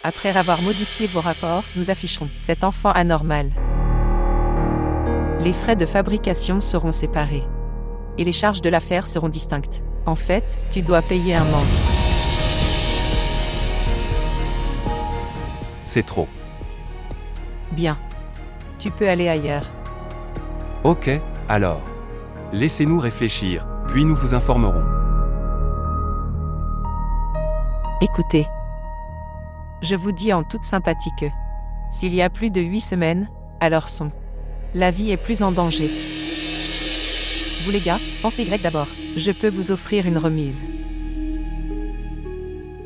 Après avoir modifié vos rapports, nous afficherons cet enfant anormal. Les frais de fabrication seront séparés. Et les charges de l'affaire seront distinctes. En fait, tu dois payer un manque. C'est trop. Bien. Tu peux aller ailleurs. Ok, alors. Laissez-nous réfléchir, puis nous vous informerons. Écoutez. Je vous dis en toute sympathie que, s'il y a plus de 8 semaines, alors la vie est plus en danger. Vous les gars, pensez grec d'abord. Je peux vous offrir une remise.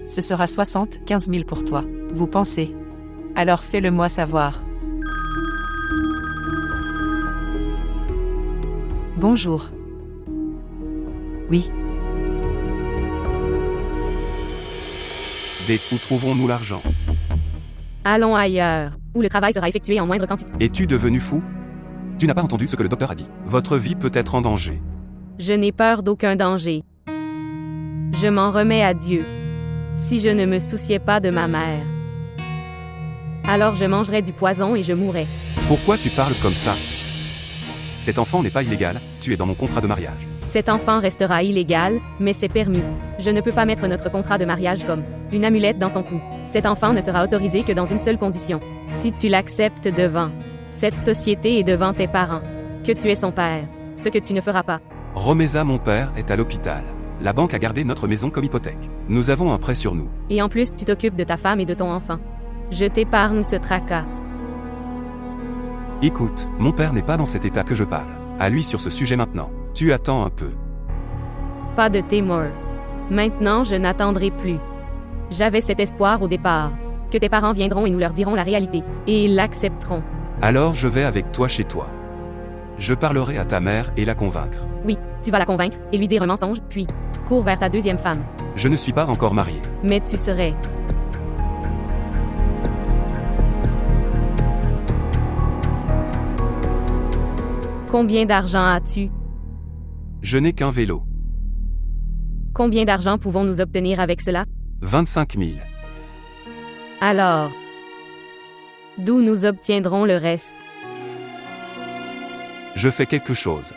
Ce sera 75 000 pour toi. Vous pensez? Alors fais-le-moi savoir. Bonjour. Oui. Où trouverons-nous l'argent? Allons ailleurs, où le travail sera effectué en moindre quantité. Es-tu devenu fou? Tu n'as pas entendu ce que le docteur a dit. Votre vie peut être en danger. Je n'ai peur d'aucun danger. Je m'en remets à Dieu. Si je ne me souciais pas de ma mère, alors je mangerais du poison et je mourrais. Pourquoi tu parles comme ça? Cet enfant n'est pas illégal, tu es dans mon contrat de mariage. Cet enfant restera illégal, mais c'est permis. Je ne peux pas mettre notre contrat de mariage comme une amulette dans son cou. Cet enfant ne sera autorisé que dans une seule condition. Si tu l'acceptes devant cette société et devant tes parents, que tu es son père, ce que tu ne feras pas. Romeza, mon père, est à l'hôpital. La banque a gardé notre maison comme hypothèque. Nous avons un prêt sur nous. Et en plus, tu t'occupes de ta femme et de ton enfant. Je t'épargne ce tracas. Écoute, mon père n'est pas dans cet état que je parle. À lui sur ce sujet maintenant. Tu attends un peu. Pas de témoin. Maintenant, je n'attendrai plus. J'avais cet espoir au départ, que tes parents viendront et nous leur dirons la réalité, et ils l'accepteront. Alors je vais avec toi chez toi. Je parlerai à ta mère et la convaincre. Oui, tu vas la convaincre, et lui dire un mensonge, puis cours vers ta deuxième femme. Je ne suis pas encore marié. Mais tu serais. Combien d'argent as-tu? Je n'ai qu'un vélo. Combien d'argent pouvons-nous obtenir avec cela? 25 000. Alors, d'où nous obtiendrons le reste? Je fais quelque chose.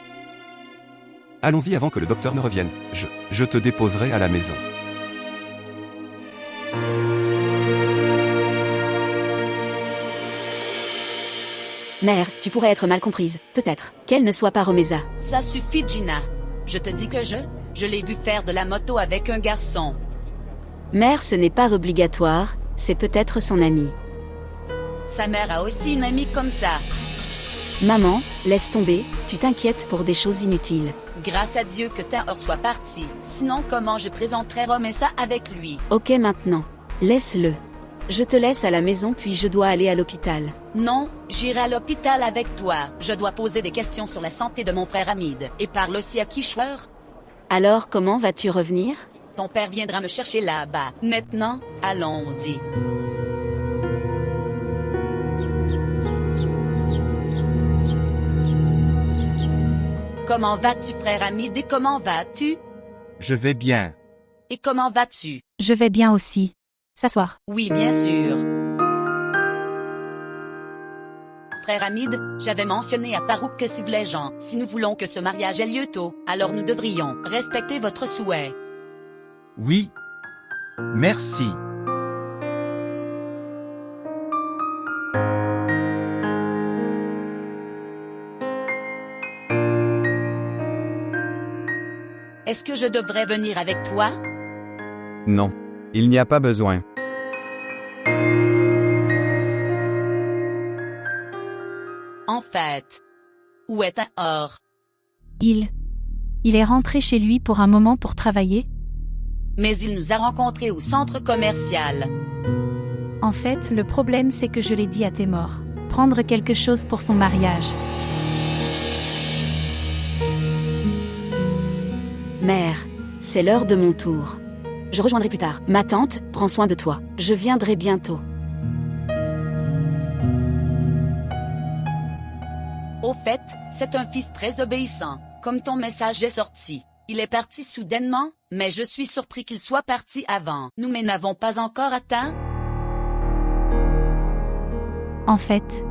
Allons-y avant que le docteur ne revienne. Je te déposerai à la maison. Mère, tu pourrais être mal comprise, peut-être. Qu'elle ne soit pas Romeza. Ça suffit, Gina. Je te dis que je l'ai vu faire de la moto avec un garçon. Mère, ce n'est pas obligatoire, c'est peut-être son ami. Sa mère a aussi une amie comme ça. Maman, laisse tomber, tu t'inquiètes pour des choses inutiles. Grâce à Dieu que Taher soit parti. Sinon, comment je présenterais Romeza avec lui? Ok maintenant. Laisse-le. Je te laisse à la maison puis je dois aller à l'hôpital. Non, j'irai à l'hôpital avec toi. Je dois poser des questions sur la santé de mon frère Hamid. Et parle aussi à Kishwer. Alors comment vas-tu revenir? Ton père viendra me chercher là-bas. Maintenant, allons-y. Comment vas-tu, frère Hamid, et comment vas-tu? Je vais bien. Et comment vas-tu? Je vais bien aussi. S'asseoir. Oui, bien sûr. Frère Hamid, j'avais mentionné à Farouk que si si nous voulons que ce mariage ait lieu tôt, alors nous devrions respecter votre souhait. Oui. Merci. Est-ce que je devrais venir avec toi? Non. Il n'y a pas besoin. En fait, où est un or? Il est rentré chez lui pour un moment pour travailler? Mais il nous a rencontrés au centre commercial. En fait, le problème c'est que je l'ai dit à Témor. Prendre quelque chose pour son mariage. Mère, c'est l'heure de mon tour. Je rejoindrai plus tard. Ma tante, prends soin de toi. Je viendrai bientôt. Au fait, c'est un fils très obéissant, comme ton message est sorti. Il est parti soudainement, mais je suis surpris qu'il soit parti avant. Nous mais n'avons pas encore atteint. En fait,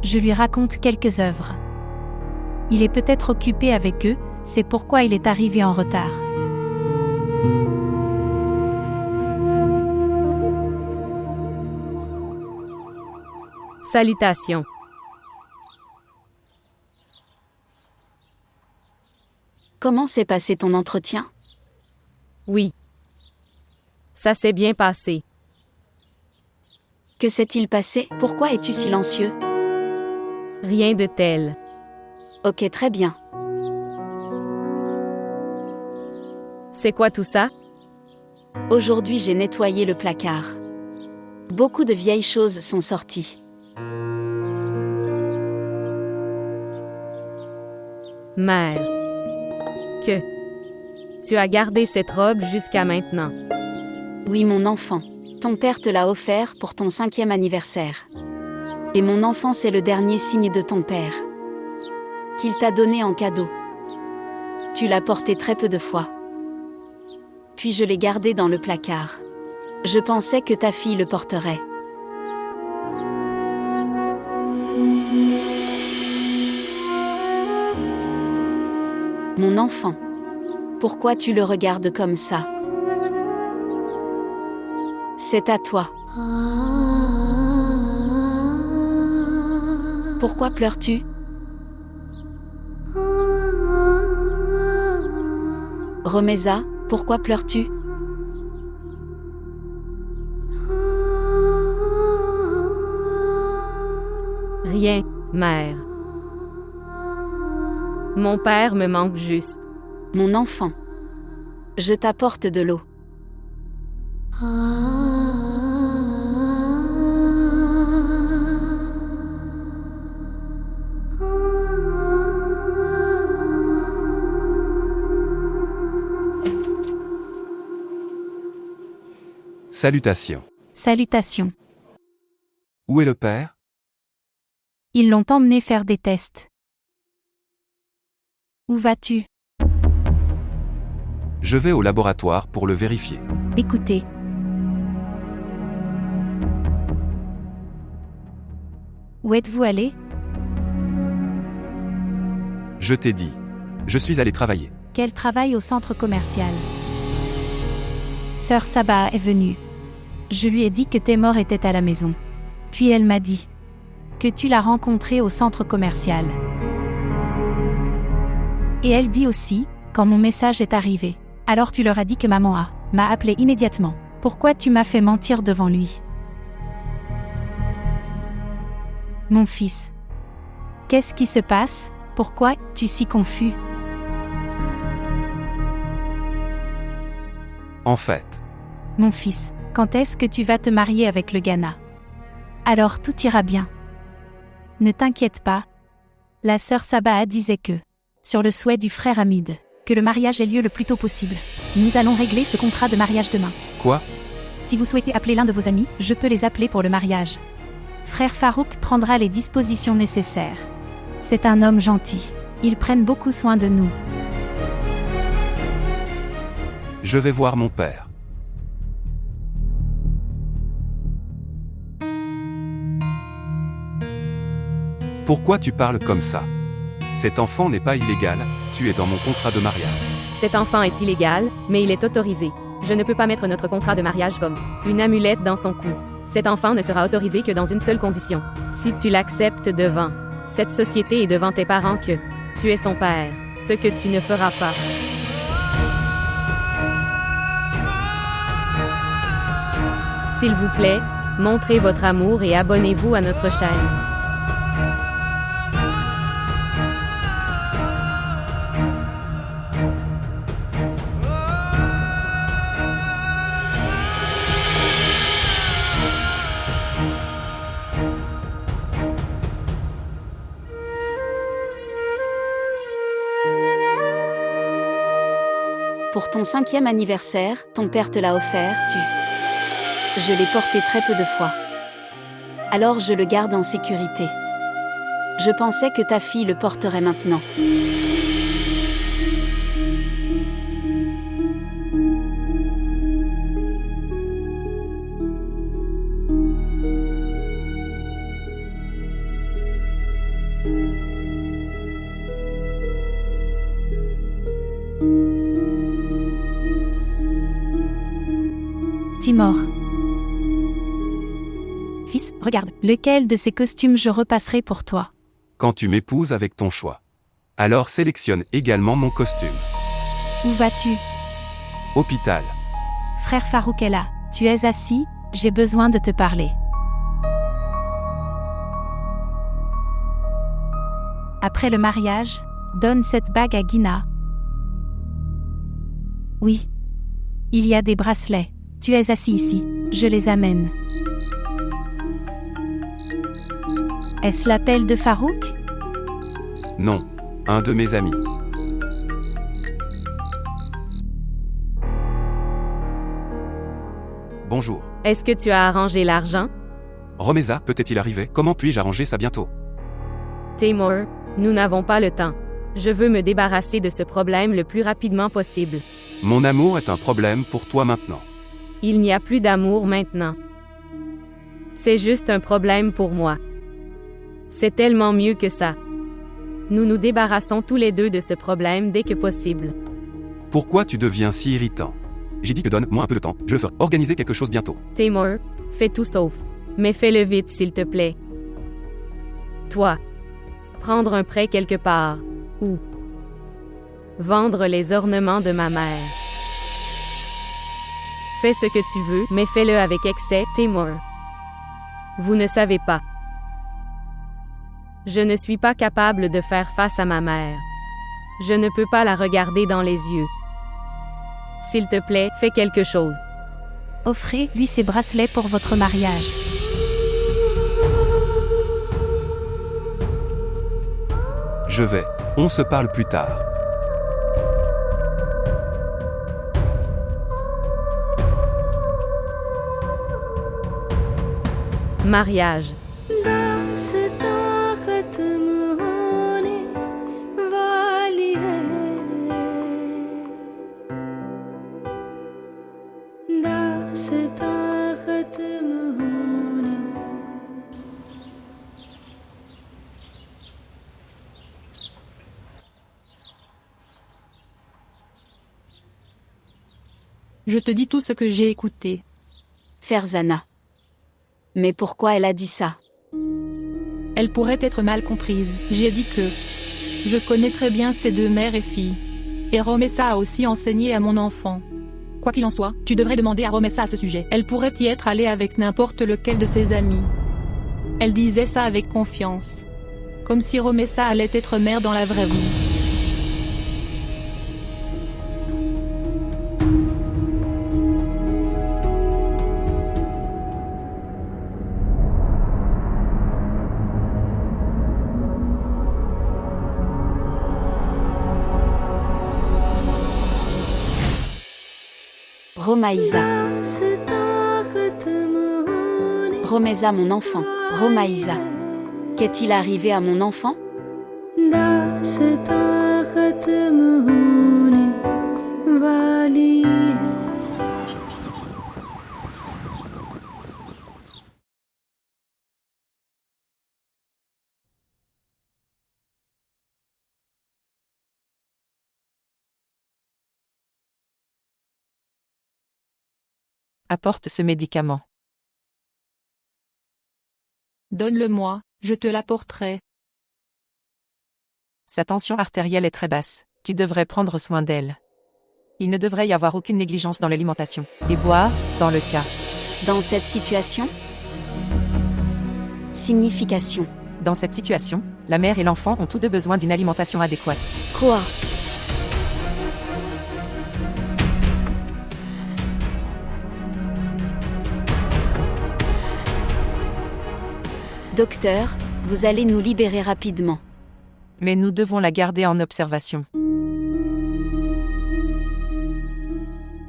je lui raconte quelques œuvres. Il est peut-être occupé avec eux, c'est pourquoi il est arrivé en retard. Salutations. Comment s'est passé ton entretien? Oui. Ça s'est bien passé. Que s'est-il passé? Pourquoi es-tu silencieux? Rien de tel. Ok, très bien. C'est quoi tout ça? Aujourd'hui, j'ai nettoyé le placard. Beaucoup de vieilles choses sont sorties. Mère. Que? Tu as gardé cette robe jusqu'à maintenant. Oui, mon enfant. Ton père te l'a offert pour ton 5e anniversaire. Et mon enfant, c'est le dernier signe de ton père qu'il t'a donné en cadeau. Tu l'as porté très peu de fois. Puis je l'ai gardé dans le placard. Je pensais que ta fille le porterait. Mon enfant, pourquoi tu le regardes comme ça? C'est à toi. Pourquoi pleures-tu? Romeza, pourquoi pleures-tu? Rien, mère. Mon père me manque juste. Mon enfant, je t'apporte de l'eau. Salutations. Salutations. Où est le père? Ils l'ont emmené faire des tests. Où vas-tu? Je vais au laboratoire pour le vérifier. Écoutez. Où êtes-vous allé? Je t'ai dit. Je suis allé travailler. Quel travail au centre commercial? Sœur Sabah est venue. Je lui ai dit que Témor était à la maison. Puis elle m'a dit que tu l'as rencontré au centre commercial. Et elle dit aussi, quand mon message est arrivé, alors tu leur as dit que maman m'a appelé immédiatement. Pourquoi tu m'as fait mentir devant lui? Mon fils. Qu'est-ce qui se passe? Pourquoi es-tu si confus? En fait, Mon fils, quand est-ce que tu vas te marier avec le Ghana? Alors tout ira bien. Ne t'inquiète pas. La sœur Sabah disait que, sur le souhait du frère Hamid, que le mariage ait lieu le plus tôt possible. Nous allons régler ce contrat de mariage demain. quoi? Si vous souhaitez appeler l'un de vos amis, je peux les appeler pour le mariage. Frère Farouk prendra les dispositions nécessaires. C'est un homme gentil. Ils prennent beaucoup soin de nous. Je vais voir mon père. Pourquoi tu parles comme ça? Cet enfant n'est pas illégal, tu es dans mon contrat de mariage. Cet enfant est illégal, mais il est autorisé. Je ne peux pas mettre notre contrat de mariage comme une amulette dans son cou. Cet enfant ne sera autorisé que dans une seule condition. Si tu l'acceptes devant cette société et devant tes parents que tu es son père, ce que tu ne feras pas. S'il vous plaît, montrez votre amour et abonnez-vous à notre chaîne. Pour ton 5e anniversaire, ton père te l'a offert, Je l'ai porté très peu de fois. Alors je le garde en sécurité. Je pensais que ta fille le porterait maintenant. Timor. Fils, regarde, lequel de ces costumes je repasserai pour toi? Quand tu m'épouses avec ton choix. Alors sélectionne également mon costume. Où vas-tu? Hôpital. Frère Farouk est là. Tu es assis, j'ai besoin de te parler. Après le mariage, donne cette bague à Gina. Oui. Il y a des bracelets. Tu es assis ici, je les amène. Est-ce l'appel de Farouk? Non. Un de mes amis. Bonjour. Est-ce que tu as arrangé l'argent? Romeza peut-il arriver? Comment puis-je arranger ça bientôt? Timor, nous n'avons pas le temps. Je veux me débarrasser de ce problème le plus rapidement possible. Mon amour est un problème pour toi maintenant. Il n'y a plus d'amour maintenant. C'est juste un problème pour moi. C'est tellement mieux que ça. Nous nous débarrassons tous les deux de ce problème dès que possible. Pourquoi tu deviens si irritant? J'ai dit que donne-moi un peu de temps, je ferai organiser quelque chose bientôt. Timor, fais tout sauf. Mais fais-le vite s'il te plaît. Toi. Prendre un prêt quelque part. Ou vendre les ornements de ma mère. Fais ce que tu veux, mais fais-le avec excès, Timor. Vous ne savez pas. Je ne suis pas capable de faire face à ma mère. Je ne peux pas la regarder dans les yeux. S'il te plaît, fais quelque chose. Offrez-lui ces bracelets pour votre mariage. Je vais. On se parle plus tard. Mariage. Je te dis tout ce que j'ai écouté. Ferzana. Mais pourquoi elle a dit ça? Elle pourrait être mal comprise. J'ai dit que je connais très bien ces deux mères et filles. Et Romessa a aussi enseigné à mon enfant. Quoi qu'il en soit, tu devrais demander à Romessa à ce sujet. Elle pourrait y être allée avec n'importe lequel de ses amis. Elle disait ça avec confiance. Comme si Romessa allait être mère dans la vraie vie. Romaïsa. Romeza mon enfant. Romaïsa. Qu'est-il arrivé à mon enfant? Apporte ce médicament. Donne-le-moi, je te l'apporterai. Sa tension artérielle est très basse. Tu devrais prendre soin d'elle. Il ne devrait y avoir aucune négligence dans l'alimentation. Et boire, dans le cas. Dans cette situation? Signification. Dans cette situation, la mère et l'enfant ont tous deux besoin d'une alimentation adéquate. Quoi? Docteur, vous allez nous libérer rapidement. Mais nous devons la garder en observation.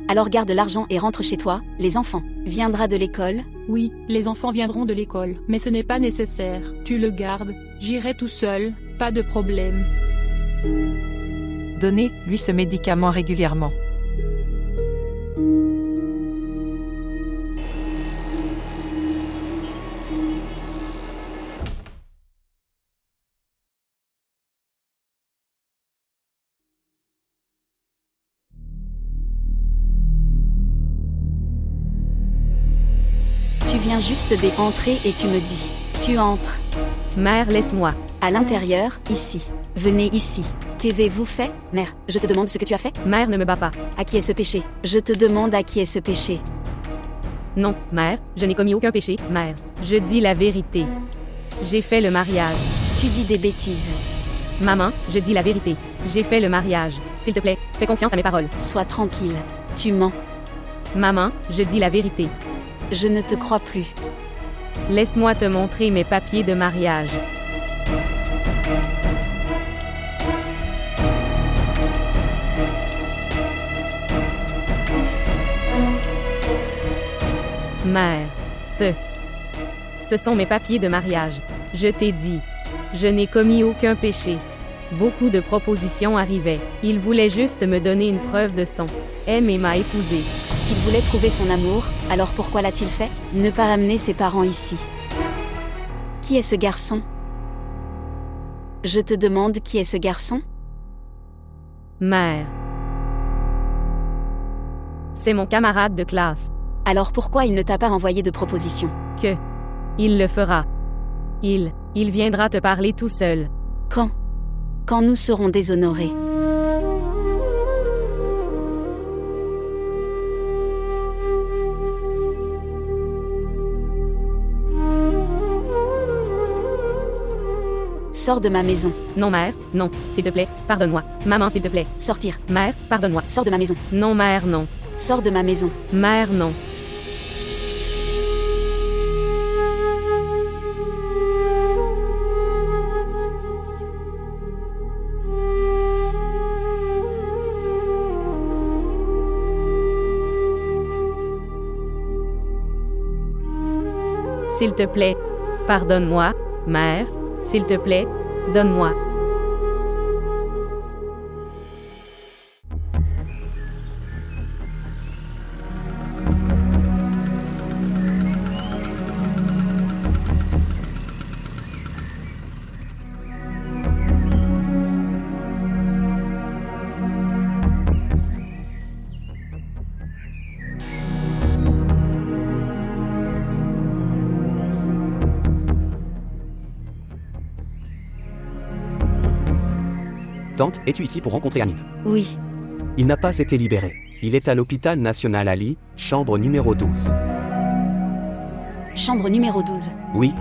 Alors garde l'argent et rentre chez toi, les enfants. Viendra de l'école? Oui, les enfants viendront de l'école, mais ce n'est pas nécessaire. Tu le gardes, j'irai tout seul, pas de problème. Donnez-lui ce médicament régulièrement. Tu viens juste d'entrer et tu me dis. Tu entres. Mère, laisse-moi. À l'intérieur, ici. Venez ici. Qu'avez-vous fait, mère? Je te demande ce que tu as fait? Mère, ne me bats pas. À qui est ce péché? Je te demande à qui est ce péché. Non, mère, je n'ai commis aucun péché, mère. Je dis la vérité. J'ai fait le mariage. Tu dis des bêtises. Maman, je dis la vérité. J'ai fait le mariage. S'il te plaît, fais confiance à mes paroles. Sois tranquille. Tu mens. Maman, je dis la vérité. Je ne te crois plus. Laisse-moi te montrer mes papiers de mariage. Mère, ce sont mes papiers de mariage. Je t'ai dit. Je n'ai commis aucun péché. Beaucoup de propositions arrivaient. Il voulait juste me donner une preuve de son aime et m'a épousée. S'il voulait prouver son amour, alors pourquoi l'a-t-il fait? Ne pas amener ses parents ici. Qui est ce garçon? Je te demande qui est ce garçon? Mère. C'est mon camarade de classe. Alors pourquoi il ne t'a pas envoyé de proposition? Il le fera. Il viendra te parler tout seul. Quand? Quand nous serons déshonorés. Sors de ma maison. Non, mère, non, s'il te plaît, pardonne-moi. Maman, s'il te plaît. Sortir. Mère, pardonne-moi. Sors de ma maison. Non, mère, non. Sors de ma maison. Mère, non. S'il te plaît, pardonne-moi, mère, s'il te plaît, donne-moi. Tante, es-tu ici pour rencontrer Hamid? Oui. Il n'a pas été libéré. Il est à l'hôpital national Ali, chambre numéro 12. Chambre numéro 12. Oui.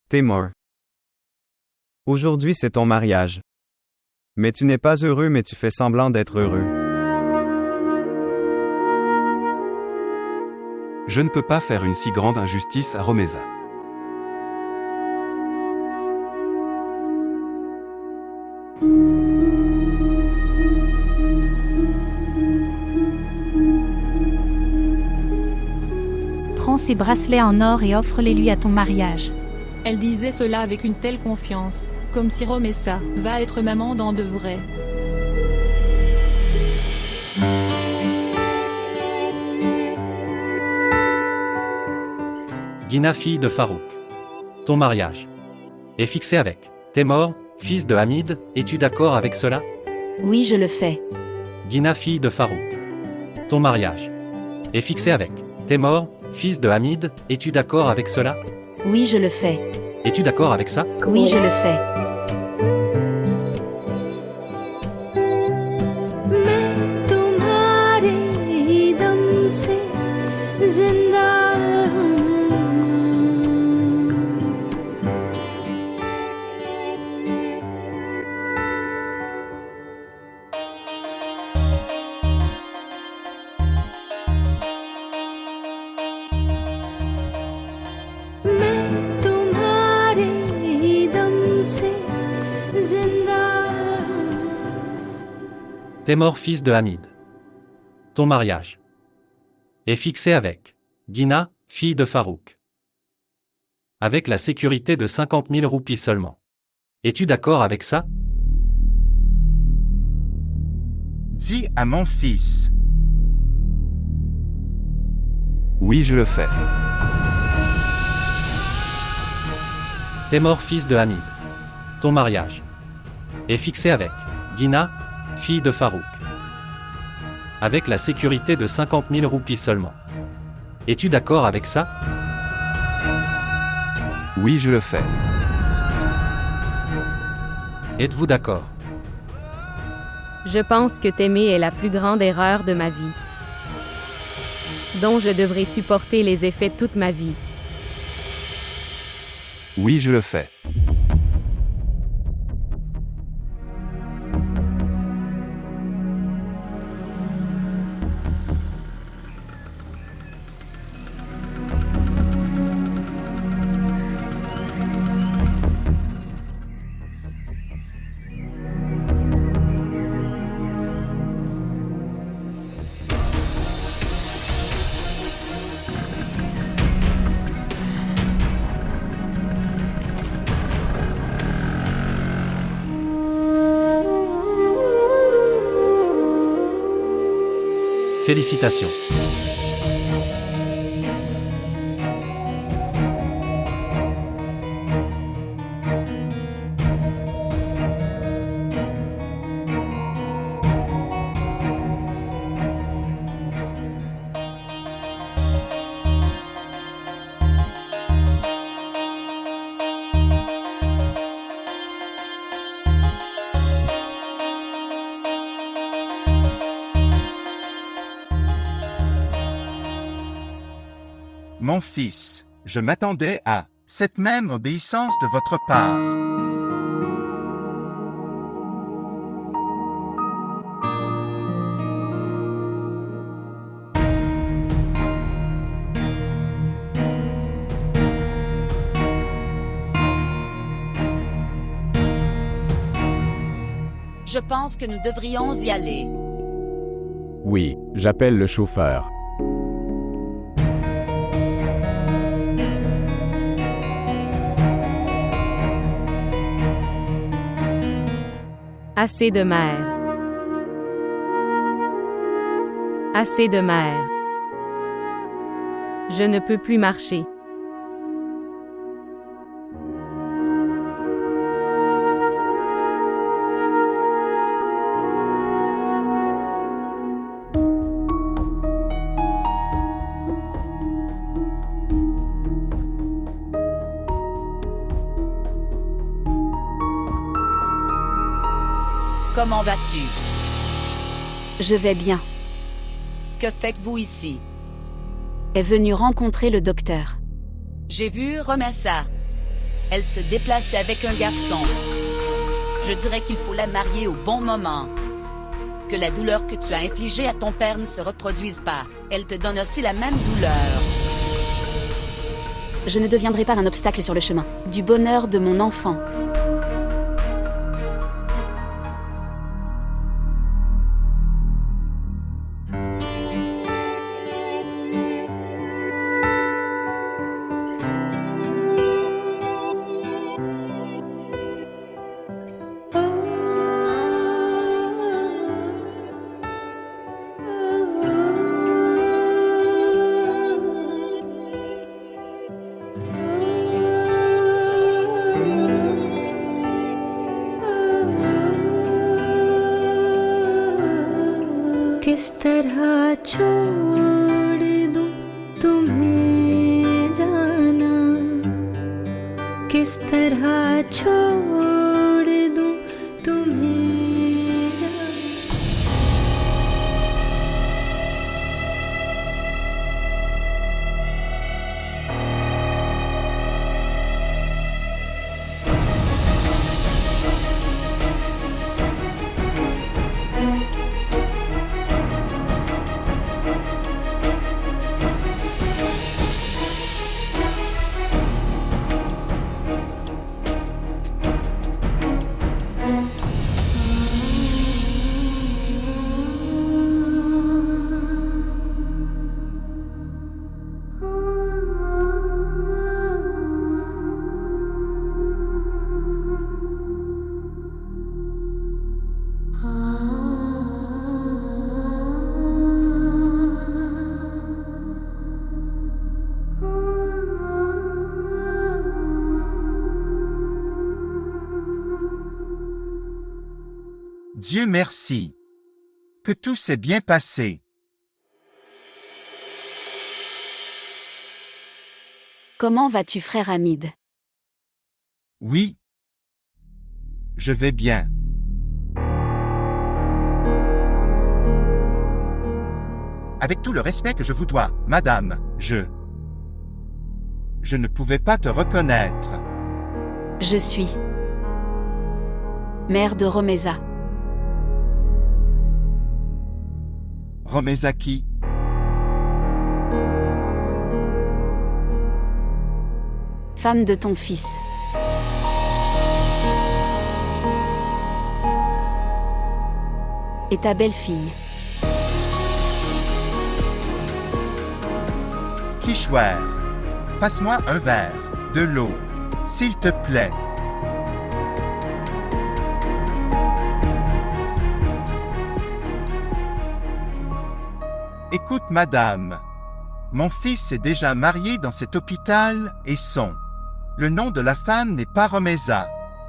T'es mort. Aujourd'hui c'est ton mariage. Mais tu n'es pas heureux mais tu fais semblant d'être heureux. Je ne peux pas faire une si grande injustice à Romeza. Prends ces bracelets en or et offre-les-lui à ton mariage. Elle disait cela avec une telle confiance, comme si Romessa va être maman dans de vrai. Gina, fille de Farouk. Ton mariage est fixé avec Temor, fils de Hamid, es-tu d'accord avec cela? Oui, je le fais. Gina, fille de Farouk. Ton mariage est fixé avec Temor, fils de Hamid, es-tu d'accord avec cela? Oui, je le fais. Es-tu d'accord avec ça? Oui, je le fais. Temor, fils de Hamid. Ton mariage est fixé avec Gina, fille de Farouk. Avec la sécurité de 50 000 roupies seulement. Es-tu d'accord avec ça? Dis à mon fils. Oui, je le fais. Témor, fils de Hamid. Ton mariage est fixé avec Gina, fille de Farouk. Avec la sécurité de 50 000 roupies seulement. Es-tu d'accord avec ça? Oui, je le fais. Êtes-vous d'accord? Je pense que t'aimer est la plus grande erreur de ma vie, dont je devrais supporter les effets toute ma vie. Oui, je le fais. Félicitations. Mon fils, je m'attendais à cette même obéissance de votre part. Je pense que nous devrions y aller. Oui, j'appelle le chauffeur. Assez de mer. Assez de mer. Je ne peux plus marcher. Comment vas-tu? Je vais bien. Que faites-vous ici? Est venu rencontrer le docteur. J'ai vu Romessa. Elle se déplaçait avec un garçon. Je dirais qu'il faut la marier au bon moment. Que la douleur que tu as infligée à ton père ne se reproduise pas. Elle te donne aussi la même douleur. Je ne deviendrai pas un obstacle sur le chemin du bonheur de mon enfant. किस तरह छोड़ दूं तुम्हें जाना, किस तरह छोड़ दूं तुम्हें जाना। Dieu merci. Que tout s'est bien passé. Comment vas-tu, frère Hamid? Oui. Je vais bien. Avec tout le respect que je vous dois, madame, je ne pouvais pas te reconnaître. Je suis mère de Romeza. Romeza qui? Femme de ton fils. Et ta belle-fille. Kishwer, passe-moi un verre, de l'eau, s'il te plaît. Écoute, madame. Mon fils est déjà marié dans cet hôpital et le nom de la femme n'est pas Romeza.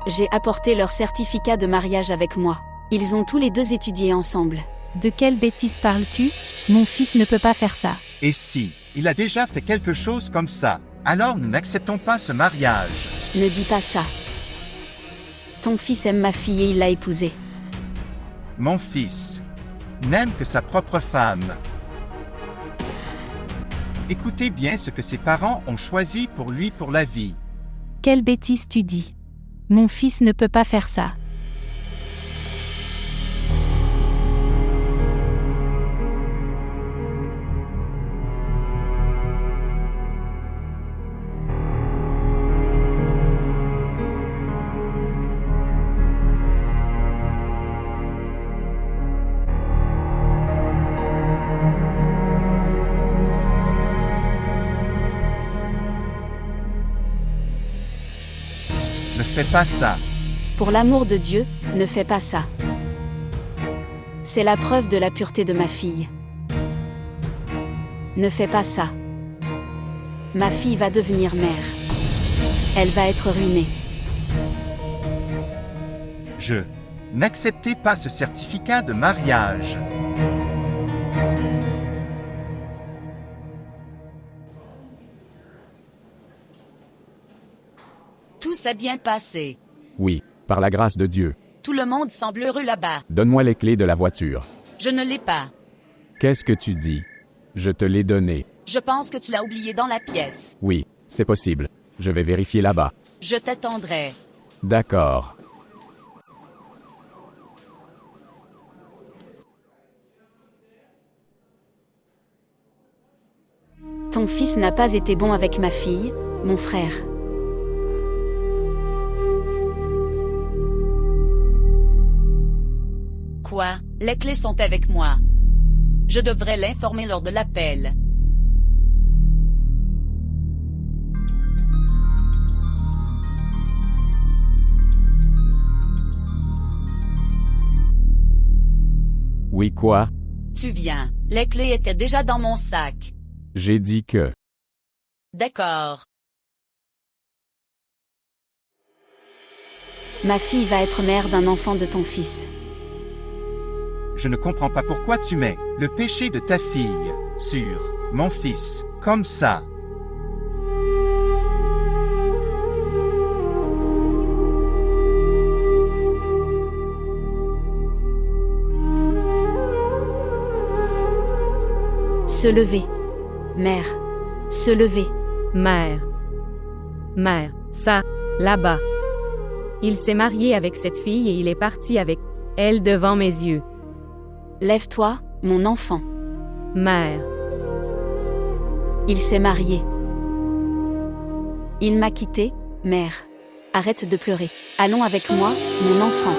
J'ai apporté leur certificat de mariage avec moi. Ils ont tous les deux étudié ensemble. De quelle bêtise parles-tu? Mon fils ne peut pas faire ça. Et si, il a déjà fait quelque chose comme ça, alors nous n'acceptons pas ce mariage. Ne dis pas ça. Ton fils aime ma fille et il l'a épousée. Mon fils n'aime que sa propre femme. Écoutez bien ce que ses parents ont choisi pour lui pour la vie. Quelle bêtise tu dis? Mon fils ne peut pas faire ça. Ne fais pas ça. Pour l'amour de Dieu, ne fais pas ça. C'est la preuve de la pureté de ma fille. Ne fais pas ça. Ma fille va devenir mère. Elle va être ruinée. Je n'acceptais pas ce certificat de mariage. Tout s'est bien passé. Oui, par la grâce de Dieu. Tout le monde semble heureux là-bas. Donne-moi les clés de la voiture. Je ne l'ai pas. Qu'est-ce que tu dis? Je te l'ai donné. Je pense que tu l'as oublié dans la pièce. Oui, c'est possible. Je vais vérifier là-bas. Je t'attendrai. D'accord. Ton fils n'a pas été bon avec ma fille, mon frère. Quoi? Les clés sont avec moi. Je devrais l'informer lors de l'appel. Oui, quoi? Tu viens. Les clés étaient déjà dans mon sac. J'ai dit que... D'accord. Ma fille va être mère d'un enfant de ton fils. Je ne comprends pas pourquoi tu mets le péché de ta fille sur mon fils, comme ça. Se lever. Mère. Se lever. Mère. Mère. Ça, là-bas. Il s'est marié avec cette fille et il est parti avec elle devant mes yeux. Lève-toi, mon enfant. Mère. Il s'est marié. Il m'a quitté, mère. Arrête de pleurer. Allons avec moi, mon enfant.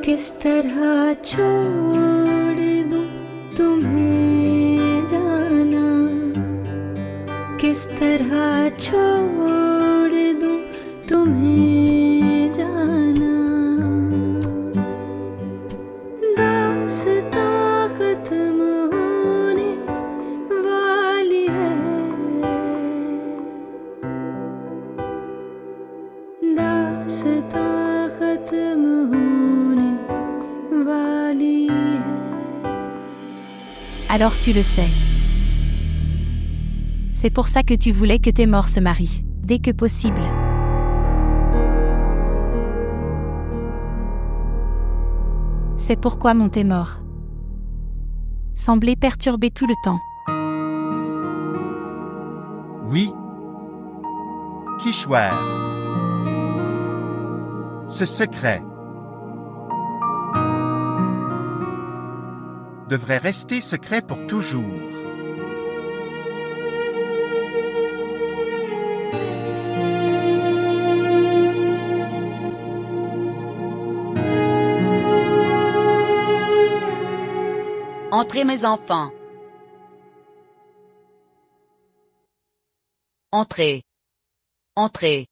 किस तरह छोड़ दूं तुम्हें जाना, किस तरह छोड़ दूं तुम्हें जाना। कदम होने वाली है. Alors tu le sais. C'est pour ça que tu voulais que tes morts se marient, dès que possible. C'est pourquoi mon Témor semblait perturbé tout le temps. Oui. Kishwer. Ce secret devrait rester secret pour toujours. Entrez, mes enfants. Entrez. Entrez.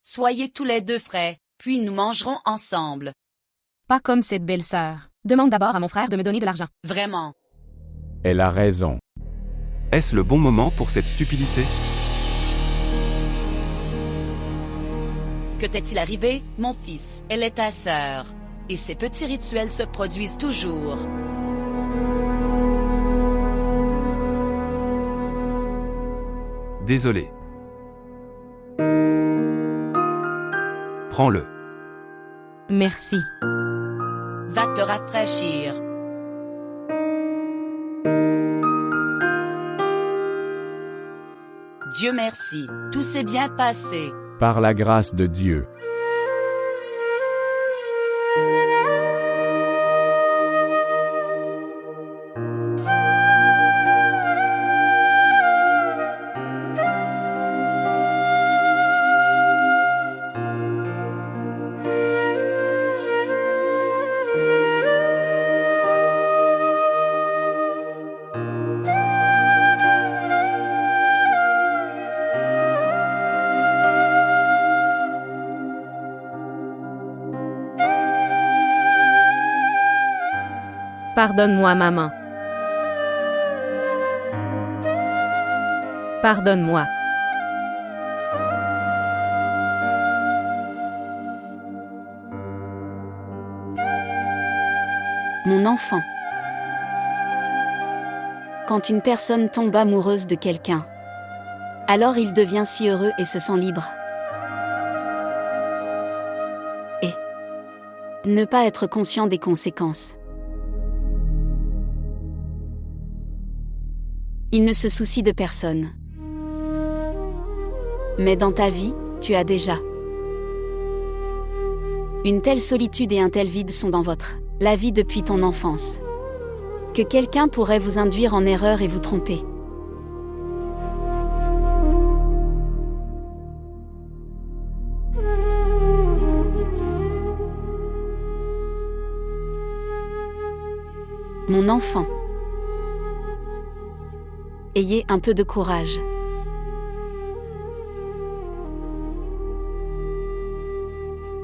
Soyez tous les deux frais, puis nous mangerons ensemble. Pas comme cette belle sœur. Demande d'abord à mon frère de me donner de l'argent. Vraiment. Elle a raison. Est-ce le bon moment pour cette stupidité? Que t'est-il arrivé, mon fils? Elle est ta sœur. Et ces petits rituels se produisent toujours. Désolé. Prends-le. Merci. Va te rafraîchir. Dieu merci, tout s'est bien passé. Par la grâce de Dieu. Pardonne-moi, maman. Pardonne-moi. Mon enfant. Quand une personne tombe amoureuse de quelqu'un, alors il devient si heureux et se sent libre. Et ne pas être conscient des conséquences. Il ne se soucie de personne. Mais dans ta vie, tu as déjà. Une telle solitude et un tel vide sont dans la vie depuis ton enfance. Que quelqu'un pourrait vous induire en erreur et vous tromper. Mon enfant. Ayez un peu de courage.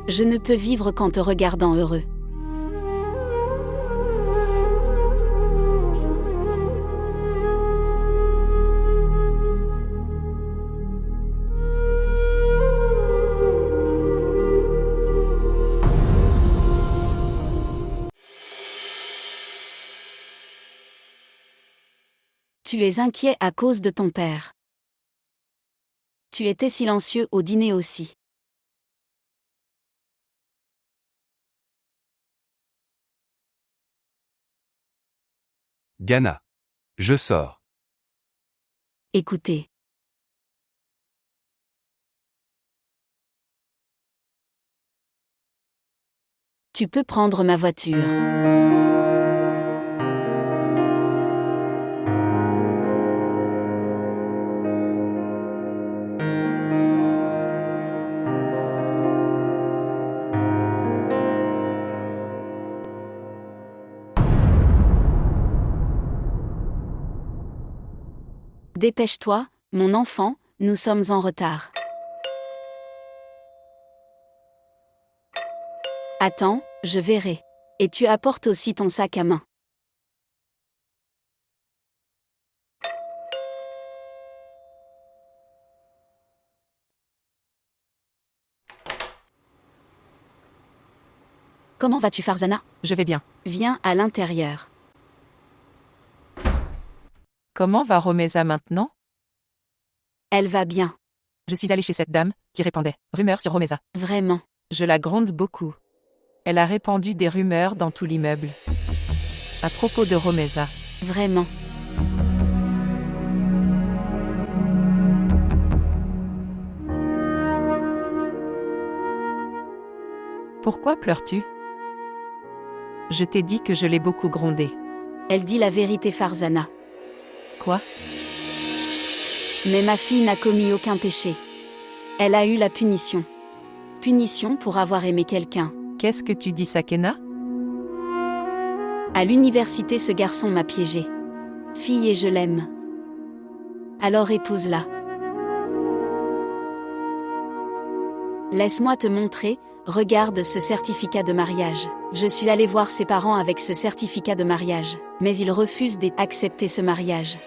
Je ne peux vivre qu'en te regardant heureux. Tu es inquiet à cause de ton père. Tu étais silencieux au dîner aussi. Ghana. Je sors. Écoutez. Tu peux prendre ma voiture. Dépêche-toi, mon enfant, nous sommes en retard. Attends, je verrai. Et tu apportes aussi ton sac à main. Comment vas-tu, Farzana? Je vais bien. Viens à l'intérieur. Comment va Romeza maintenant? Elle va bien. Je suis allée chez cette dame, qui répandait rumeurs sur Romeza. Vraiment. Je la gronde beaucoup. Elle a répandu des rumeurs dans tout l'immeuble. À propos de Romeza. Vraiment. Pourquoi pleures-tu? Je t'ai dit que je l'ai beaucoup grondée. Elle dit la vérité, Farzana. Quoi? Mais ma fille n'a commis aucun péché. Elle a eu la punition. Punition pour avoir aimé quelqu'un. Qu'est-ce que tu dis, Sakena? À l'université, ce garçon m'a piégée. Fille et je l'aime. Alors épouse-la. Laisse-moi te montrer, regarde ce certificat de mariage. Je suis allée voir ses parents avec ce certificat de mariage, mais ils refusent d'accepter ce mariage.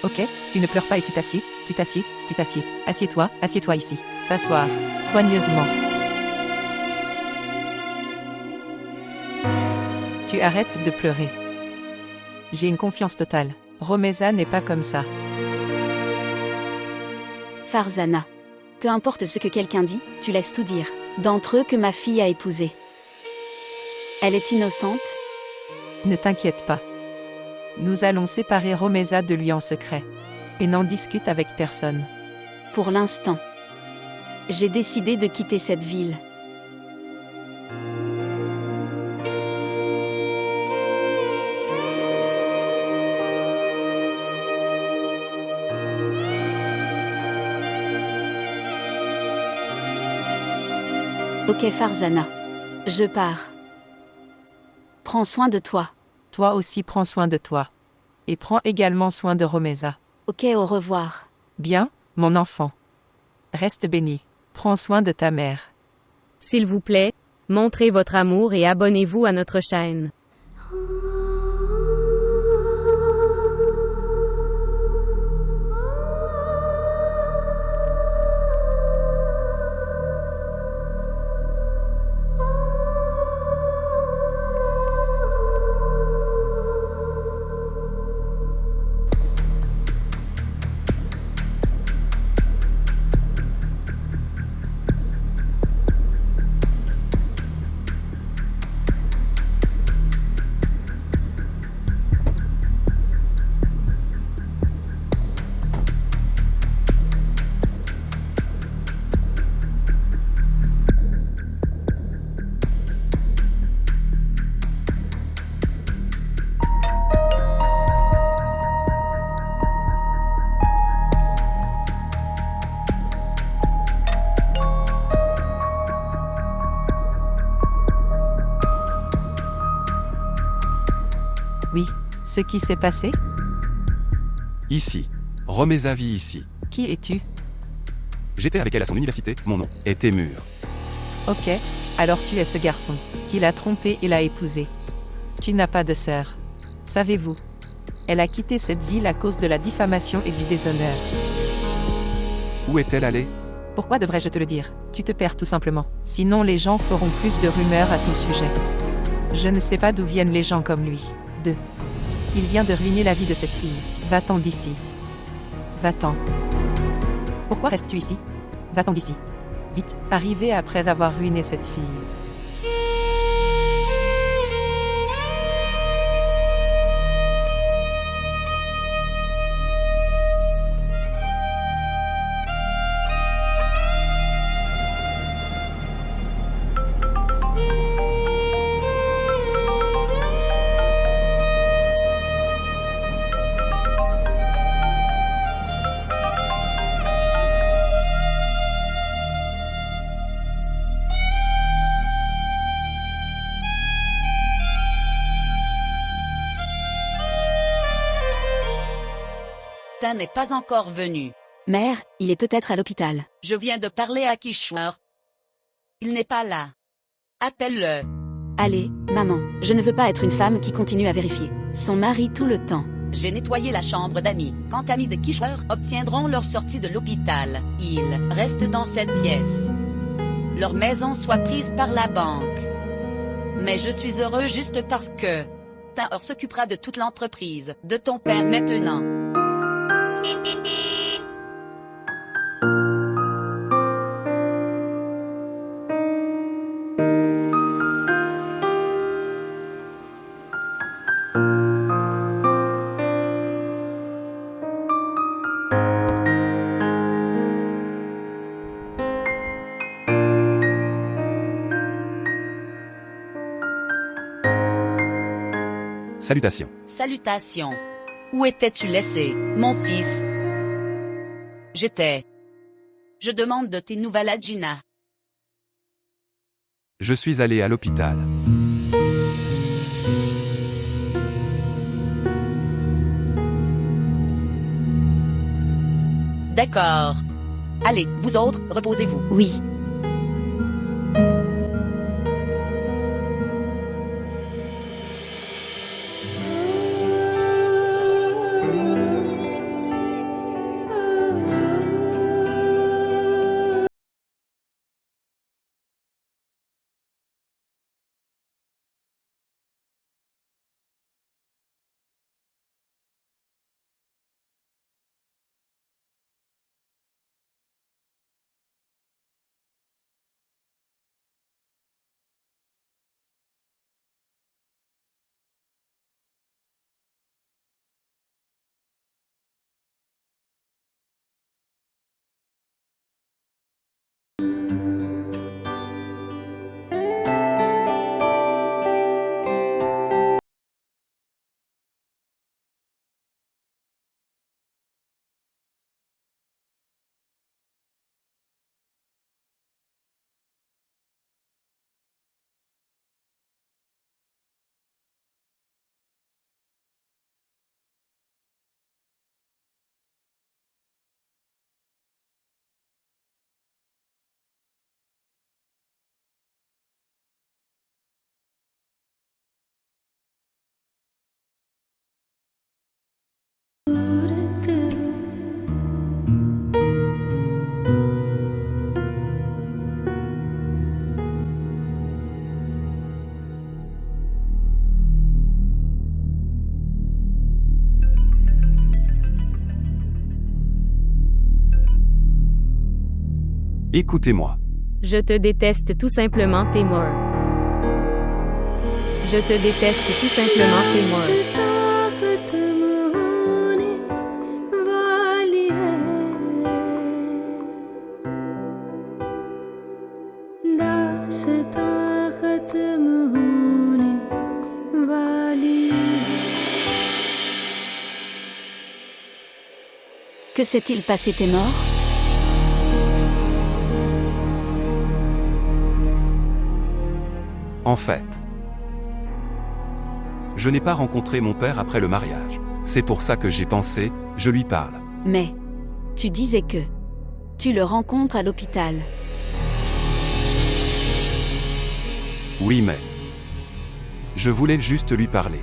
Ok, tu ne pleures pas et tu t'assieds, tu t'assieds, tu t'assieds. Assieds-toi ici. S'asseoir, soigneusement. Tu arrêtes de pleurer. J'ai une confiance totale. Romeza n'est pas comme ça. Farzana. Peu importe ce que quelqu'un dit, tu laisses tout dire. D'entre eux que ma fille a épousé. Elle est innocente? Ne t'inquiète pas. Nous allons séparer Romeza de lui en secret. Et n'en discute avec personne. Pour l'instant. J'ai décidé de quitter cette ville. Ok, Farzana. Je pars. Prends soin de toi. Toi aussi prends soin de toi. Et prends également soin de Romeza. Ok, au revoir. Bien, mon enfant. Reste béni. Prends soin de ta mère. S'il vous plaît, montrez votre amour et abonnez-vous à notre chaîne. Oui, ce qui s'est passé? Ici. Romeza vit ici. Qui es-tu? J'étais avec elle à son université, mon nom est Témur. Ok, alors tu es ce garçon, qui l'a trompée et l'a épousée. Tu n'as pas de sœur. Savez-vous? Elle a quitté cette ville à cause de la diffamation et du déshonneur. Où est-elle allée? Pourquoi devrais-je te le dire? Tu te perds tout simplement. Sinon les gens feront plus de rumeurs à son sujet. Je ne sais pas d'où viennent les gens comme lui. Il vient de ruiner la vie de cette fille. Va-t'en d'ici. Va-t'en. Pourquoi restes-tu ici? Va-t'en d'ici. Vite, arrivez après avoir ruiné cette fille. N'est pas encore venu. Mère, il est peut-être à l'hôpital. Je viens de parler à Kishore. Il n'est pas là. Appelle-le. Allez, maman, je ne veux pas être une femme qui continue à vérifier son mari tout le temps. J'ai nettoyé la chambre d'amis. Quand amis de Kishore obtiendront leur sortie de l'hôpital, ils restent dans cette pièce. Leur maison soit prise par la banque. Mais je suis heureux juste parce que Tahor s'occupera de toute l'entreprise de ton père maintenant. Salutations. Salutations. Où étais-tu laissé, mon fils? J'étais. Je demande de tes nouvelles à Gina. Je suis allé à l'hôpital. D'accord. Allez, vous autres, reposez-vous. Oui. Écoutez-moi. Je te déteste tout simplement, Timur. Je te déteste tout simplement, Timur. Que s'est-il passé, Témor? En fait, je n'ai pas rencontré mon père après le mariage. C'est pour ça que j'ai pensé, je lui parle. Mais tu disais que tu le rencontres à l'hôpital. Oui, mais je voulais juste lui parler.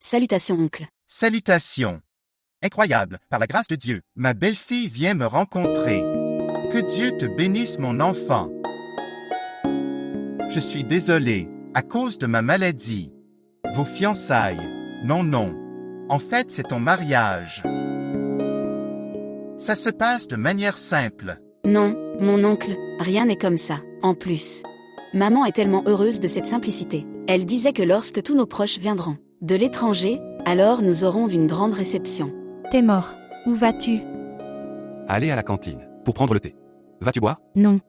Salutations, oncle. Salutations. Incroyable, par la grâce de Dieu, ma belle-fille vient me rencontrer. Que Dieu te bénisse, mon enfant. Je suis désolé, à cause de ma maladie. Vos fiançailles. Non. En fait, c'est ton mariage. Ça se passe de manière simple. Non, mon oncle, rien n'est comme ça. En plus, maman est tellement heureuse de cette simplicité. Elle disait que lorsque tous nos proches viendront de l'étranger, alors nous aurons une grande réception. T'es mort. Où vas-tu? Aller à la cantine, pour prendre le thé. Vas-tu boire? Non.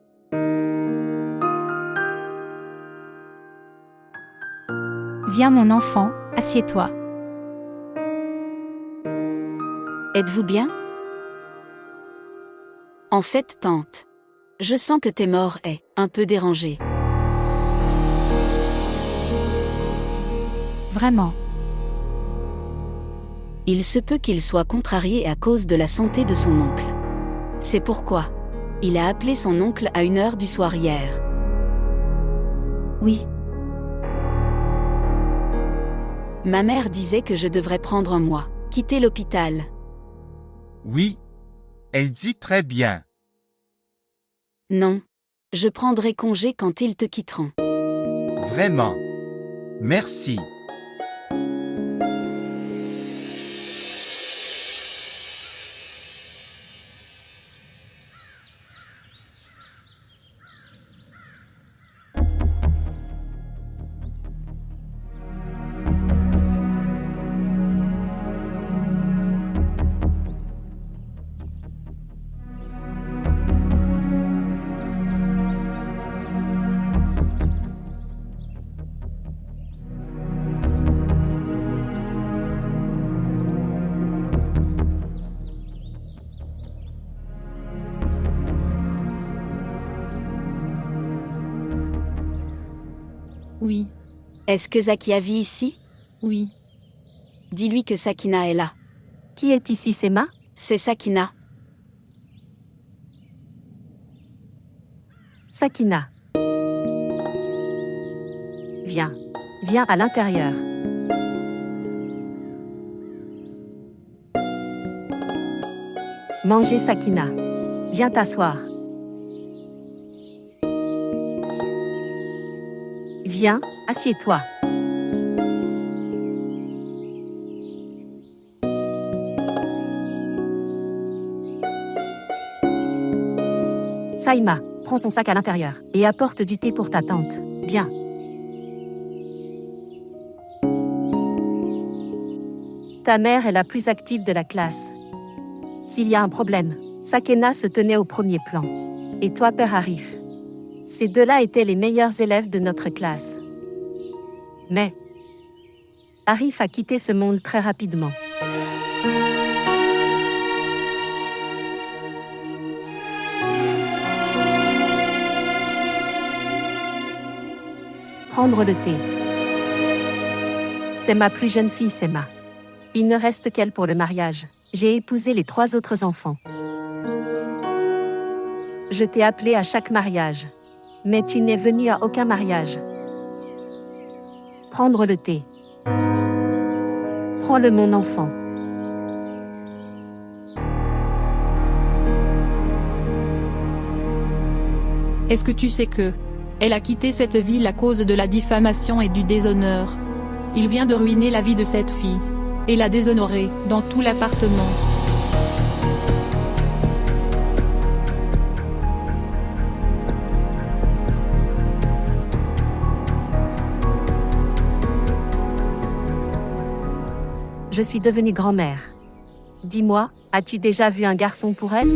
Viens mon enfant, assieds-toi. Êtes-vous bien? En fait, tante, je sens que t'es mort est un peu dérangé. Vraiment. Il se peut qu'il soit contrarié à cause de la santé de son oncle. C'est pourquoi il a appelé son oncle à 1h du soir hier. Oui. Ma mère disait que je devrais prendre un mois, quitter l'hôpital. Oui. Elle dit très bien. Non. Je prendrai congé quand ils te quitteront. Vraiment. Merci. Oui. Est-ce que Zakia vit ici? Oui. Dis-lui que Sakina est là. Qui est ici, Sema? C'est Sakina. Sakina. Viens. Viens à l'intérieur. Manger, Sakina. Viens t'asseoir. Viens, assieds-toi. Saïma, prends son sac à l'intérieur et apporte du thé pour ta tante. Bien. Ta mère est la plus active de la classe. S'il y a un problème, Sakina se tenait au premier plan. Et toi, Père Arif? Ces deux-là étaient les meilleurs élèves de notre classe. Mais Arif a quitté ce monde très rapidement. Prendre le thé. C'est ma plus jeune fille, Sema. Il ne reste qu'elle pour le mariage. J'ai épousé les 3 autres enfants. Je t'ai appelé à chaque mariage. Mais tu n'es venu à aucun mariage. Prendre le thé. Prends-le, mon enfant. Est-ce que tu sais que elle a quitté cette ville à cause de la diffamation et du déshonneur? Il vient de ruiner la vie de cette fille. Et la déshonorer dans tout l'appartement. Je suis devenue grand-mère. Dis-moi, as-tu déjà vu un garçon pour elle?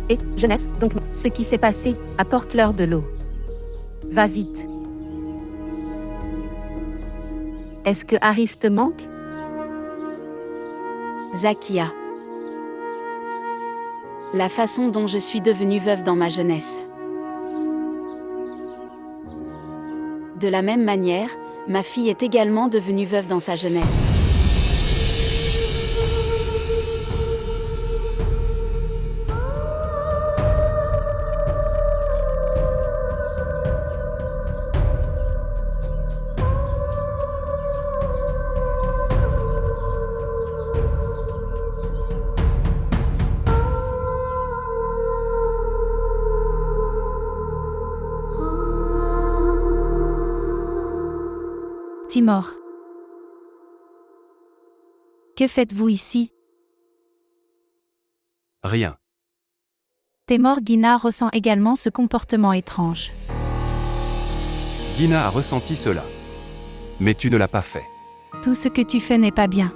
Et, jeunesse, donc, ce qui s'est passé, apporte-leur de l'eau. Va vite. Est-ce que Arif te manque? Zakia. La façon dont je suis devenue veuve dans ma jeunesse. De la même manière, ma fille est également devenue veuve dans sa jeunesse. Timor. Que faites-vous ici? Rien. Temor Gina ressent également ce comportement étrange. Gina a ressenti cela. Mais tu ne l'as pas fait. Tout ce que tu fais n'est pas bien.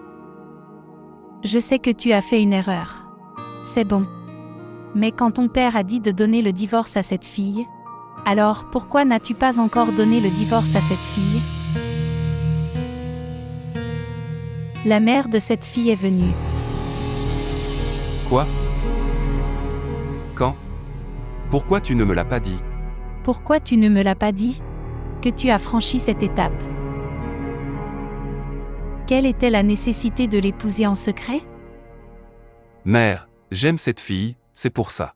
Je sais que tu as fait une erreur. C'est bon. Mais quand ton père a dit de donner le divorce à cette fille, alors pourquoi n'as-tu pas encore donné le divorce à cette fille? La mère de cette fille est venue. Quoi? Quand? Pourquoi tu ne me l'as pas dit? Pourquoi tu ne me l'as pas dit? Que tu as franchi cette étape. Quelle était la nécessité de l'épouser en secret? Mère, j'aime cette fille, c'est pour ça.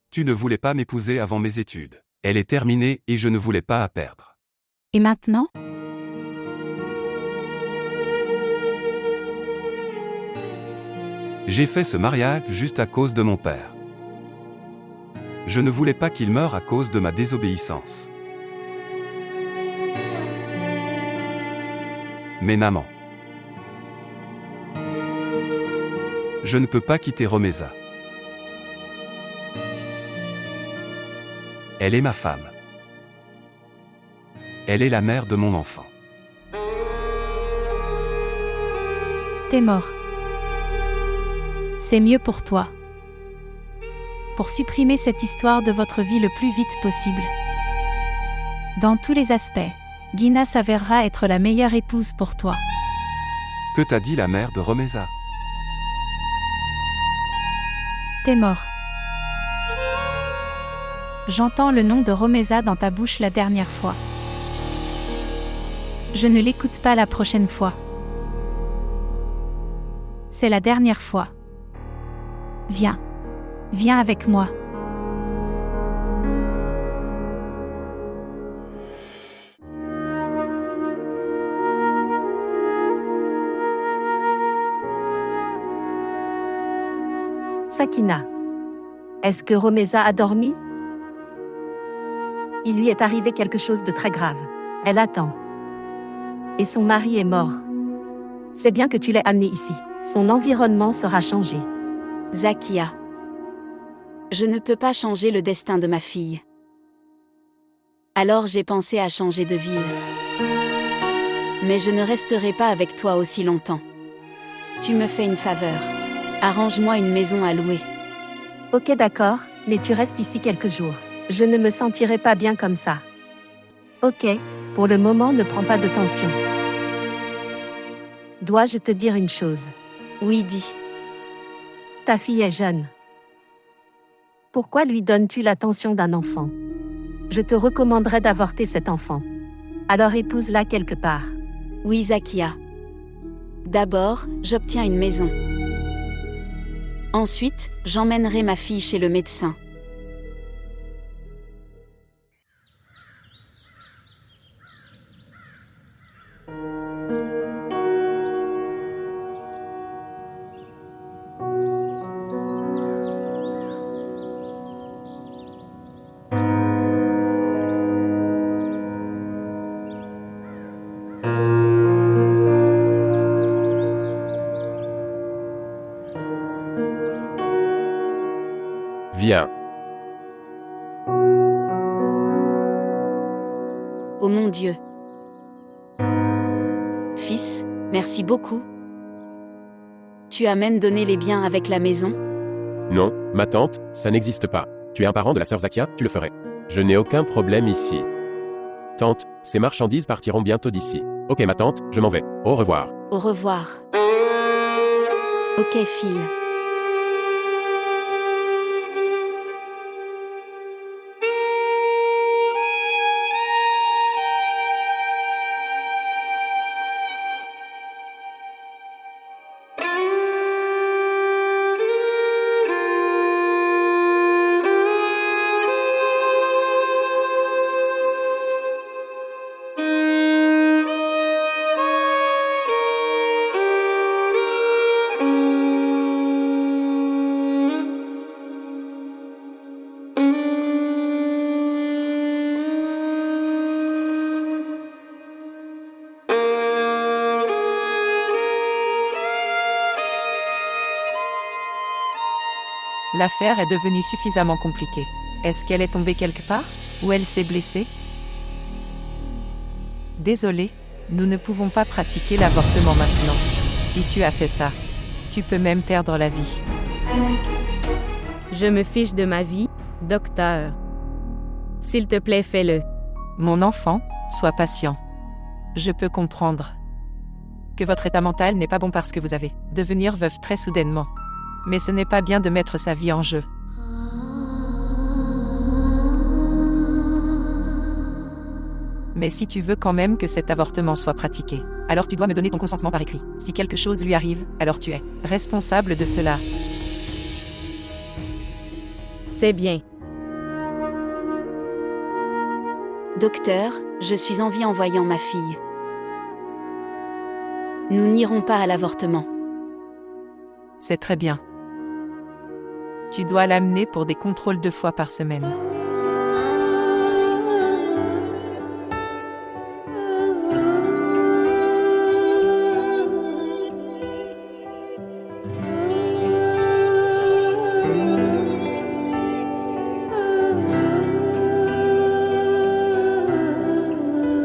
Tu ne voulais pas m'épouser avant mes études. Elle est terminée et je ne voulais pas la perdre. Et maintenant? J'ai fait ce mariage juste à cause de mon père. Je ne voulais pas qu'il meure à cause de ma désobéissance. Mais maman, je ne peux pas quitter Romesa. Elle est ma femme. Elle est la mère de mon enfant. T'es mort. C'est mieux pour toi. Pour supprimer cette histoire de votre vie le plus vite possible. Dans tous les aspects, Gina s'avérera être la meilleure épouse pour toi. Que t'a dit la mère de Romesa? T'es mort. J'entends le nom de Romesa dans ta bouche la dernière fois. Je ne l'écoute pas la prochaine fois. C'est la dernière fois. Viens. Viens avec moi. Sakina. Est-ce que Romesa a dormi? Il lui est arrivé quelque chose de très grave. Elle attend. Et son mari est mort. C'est bien que tu l'aies amené ici. Son environnement sera changé. Zakia. Je ne peux pas changer le destin de ma fille. Alors j'ai pensé à changer de ville. Mais je ne resterai pas avec toi aussi longtemps. Tu me fais une faveur. Arrange-moi une maison à louer. Ok, d'accord, mais tu restes ici quelques jours. Je ne me sentirai pas bien comme ça. Ok, pour le moment ne prends pas de tension. Dois-je te dire une chose? Oui, dis. Ta fille est jeune. Pourquoi lui donnes-tu l'attention d'un enfant? Je te recommanderais d'avorter cet enfant. Alors épouse-la quelque part. Oui, Zakia. D'abord, j'obtiens une maison. Ensuite, j'emmènerai ma fille chez le médecin. Viens. Oh mon Dieu. Fils, merci beaucoup. Tu as même donné les biens avec la maison? Non, ma tante, ça n'existe pas. Tu es un parent de la sœur Zakia, tu le ferais. Je n'ai aucun problème ici. Tante, ces marchandises partiront bientôt d'ici. Ok ma tante, je m'en vais. Au revoir. Au revoir. Ok, fille. L'affaire est devenue suffisamment compliquée. Est-ce qu'elle est tombée quelque part? Ou elle s'est blessée? Désolé, nous ne pouvons pas pratiquer l'avortement maintenant. Si tu as fait ça, tu peux même perdre la vie. Je me fiche de ma vie, docteur. S'il te plaît, fais-le. Mon enfant, sois patient. Je peux comprendre que votre état mental n'est pas bon parce que vous avez devenir veuve très soudainement. Mais ce n'est pas bien de mettre sa vie en jeu. Mais si tu veux quand même que cet avortement soit pratiqué, alors tu dois me donner ton consentement par écrit. Si quelque chose lui arrive, alors tu es responsable de cela. C'est bien. Docteur, je suis en vie en voyant ma fille. Nous n'irons pas à l'avortement. C'est très bien. Tu dois l'amener pour des contrôles 2 fois par semaine.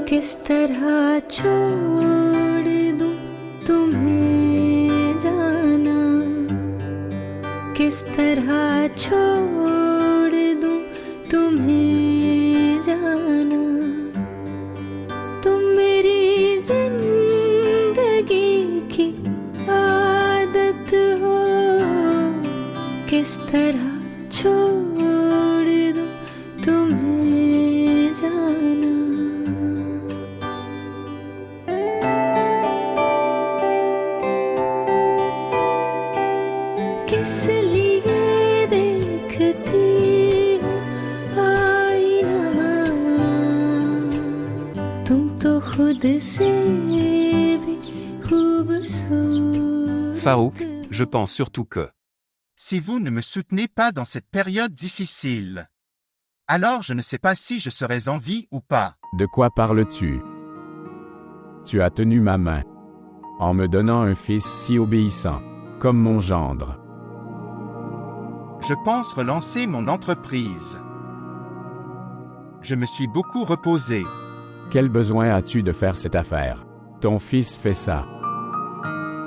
किस तरह छोड़ दूं तुम्हें जाना, किस तरह छोड़ दूं तुम्हें जाना, तुम मेरी जिंदगी की आदत हो, किस तरह छोड़ दूं तुम्हें जाना। किस लिए देखती हो आईना, तुम तो खुद से भी खूबसूरत। Farouk, je pense surtout que... Si vous ne me soutenez pas dans cette période difficile, alors je ne sais pas si je serai en vie ou pas. De quoi parles-tu? Tu as tenu ma main, en me donnant un fils si obéissant, comme mon gendre. Je pense relancer mon entreprise. Je me suis beaucoup reposé. Quel besoin as-tu de faire cette affaire? Ton fils fait ça.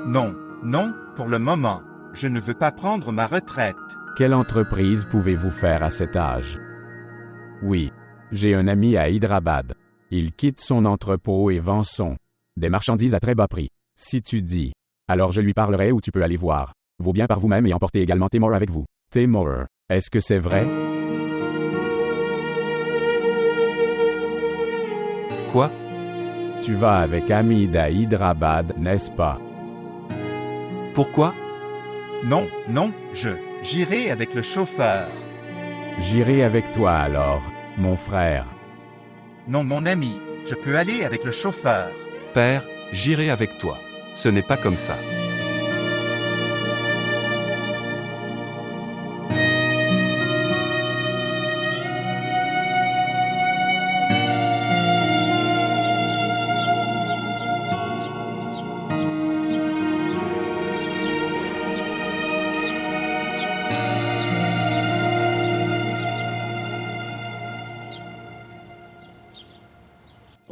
Non, non, pour le moment. Je ne veux pas prendre ma retraite. Quelle entreprise pouvez-vous faire à cet âge? Oui, j'ai un ami à Hyderabad. Il quitte son entrepôt et vend des marchandises à très bas prix. Si tu dis, alors je lui parlerai ou tu peux aller voir. Vaut bien par vous-même et emporter également Timur avec vous. Timur, est-ce que c'est vrai? Quoi? Tu vas avec Hamid à Hyderabad, n'est-ce pas? Pourquoi? Non, non, j'irai avec le chauffeur. J'irai avec toi alors, mon frère. Non, mon ami, je peux aller avec le chauffeur. Père, j'irai avec toi. Ce n'est pas comme ça.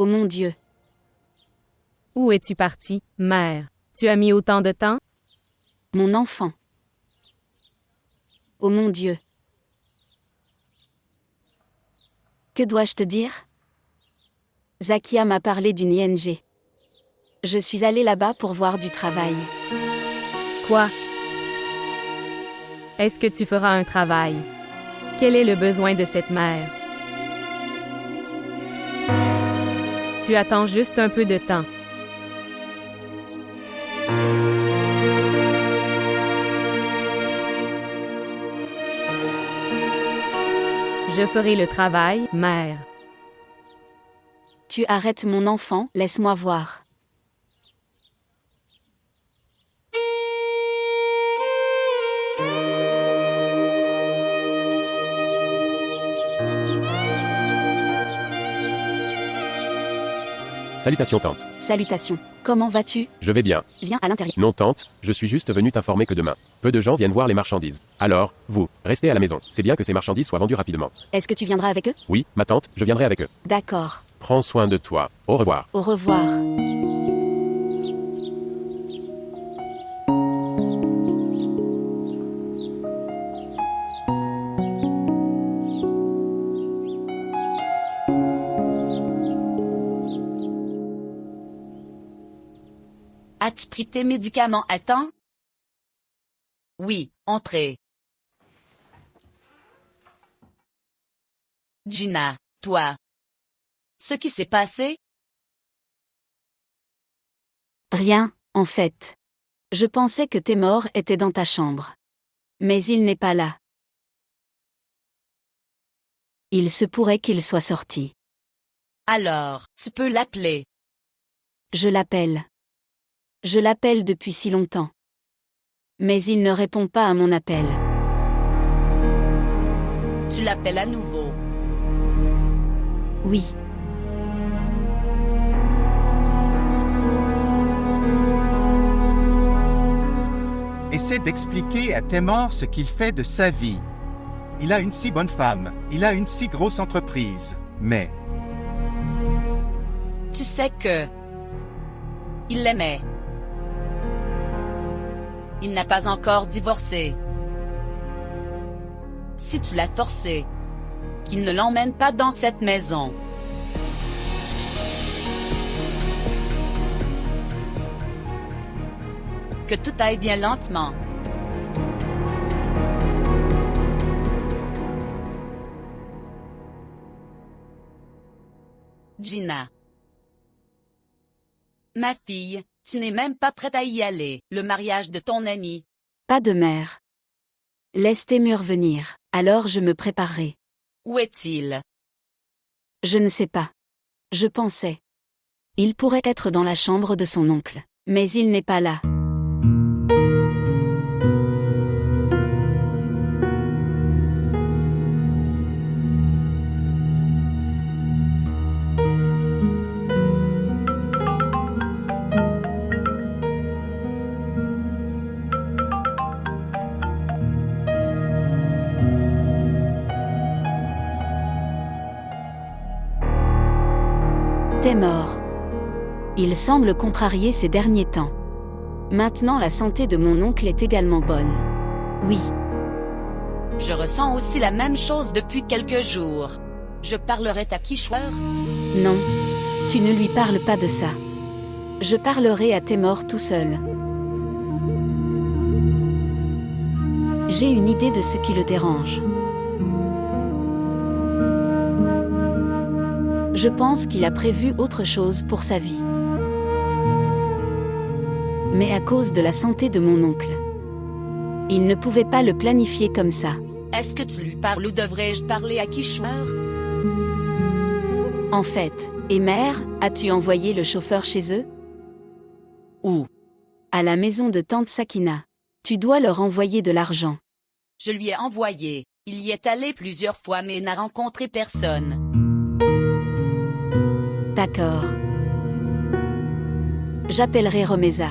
Oh mon Dieu! Où es-tu partie, mère? Tu as mis autant de temps? Mon enfant! Oh mon Dieu! Que dois-je te dire? Zakia m'a parlé d'une ING. Je suis allée là-bas pour voir du travail. Quoi? Est-ce que tu feras un travail? Quel est le besoin de cette mère? Tu attends juste un peu de temps. Je ferai le travail, mère. Tu arrêtes mon enfant, laisse-moi voir. Salutations tante. Salutations. Comment vas-tu? Je vais bien. Viens à l'intérieur. Non tante, je suis juste venu t'informer que demain, peu de gens viennent voir les marchandises. Alors, vous, restez à la maison. C'est bien que ces marchandises soient vendues rapidement. Est-ce que tu viendras avec eux? Oui, ma tante, je viendrai avec eux. D'accord. Prends soin de toi. Au revoir. Au revoir. As-tu pris tes médicaments à temps? Oui, entrez. Gina, toi. Ce qui s'est passé? Rien, en fait. Je pensais que Témor était dans ta chambre. Mais il n'est pas là. Il se pourrait qu'il soit sorti. Alors, tu peux l'appeler. Je l'appelle. Je l'appelle depuis si longtemps. Mais il ne répond pas à mon appel. Tu l'appelles à nouveau. Oui. Essaie d'expliquer à Témor ce qu'il fait de sa vie. Il a une si bonne femme, il a une si grosse entreprise, mais... Tu sais que... il l'aimait. Il n'a pas encore divorcé. Si tu l'as forcé, qu'il ne l'emmène pas dans cette maison. Que tout aille bien lentement. Gina. Ma fille, tu n'es même pas prête à y aller, le mariage de ton ami. Pas de mère. Laisse Témur venir, alors je me préparerai. Où est-il? Je ne sais pas. Je pensais. Il pourrait être dans la chambre de son oncle, mais il n'est pas là. Témor. Il semble contrarié ces derniers temps. Maintenant la santé de mon oncle est également bonne. Oui. Je ressens aussi la même chose depuis quelques jours. Je parlerai à Kishwer? Non. Tu ne lui parles pas de ça. Je parlerai à Témor tout seul. J'ai une idée de ce qui le dérange. Je pense qu'il a prévu autre chose pour sa vie. Mais à cause de la santé de mon oncle. Il ne pouvait pas le planifier comme ça. Est-ce que tu lui parles ou devrais-je parler à Kishwer? En fait, et mère, as-tu envoyé le chauffeur chez eux? Où? À la maison de tante Sakina. Tu dois leur envoyer de l'argent. Je lui ai envoyé. Il y est allé plusieurs fois mais n'a rencontré personne. D'accord. J'appellerai Romeza.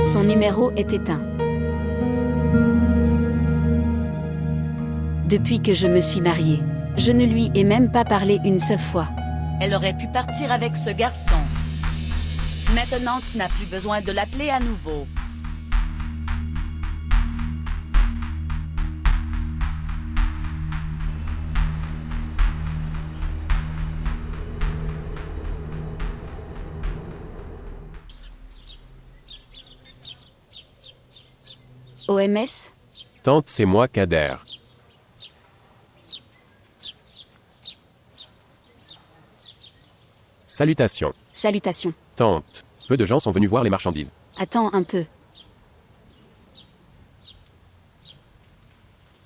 Son numéro est éteint. Depuis que je me suis mariée, je ne lui ai même pas parlé une seule fois. Elle aurait pu partir avec ce garçon. Maintenant, tu n'as plus besoin de l'appeler à nouveau. OMS? Tante, c'est moi, Kader. Salutations. Salutations. Tante, peu de gens sont venus voir les marchandises. Attends un peu.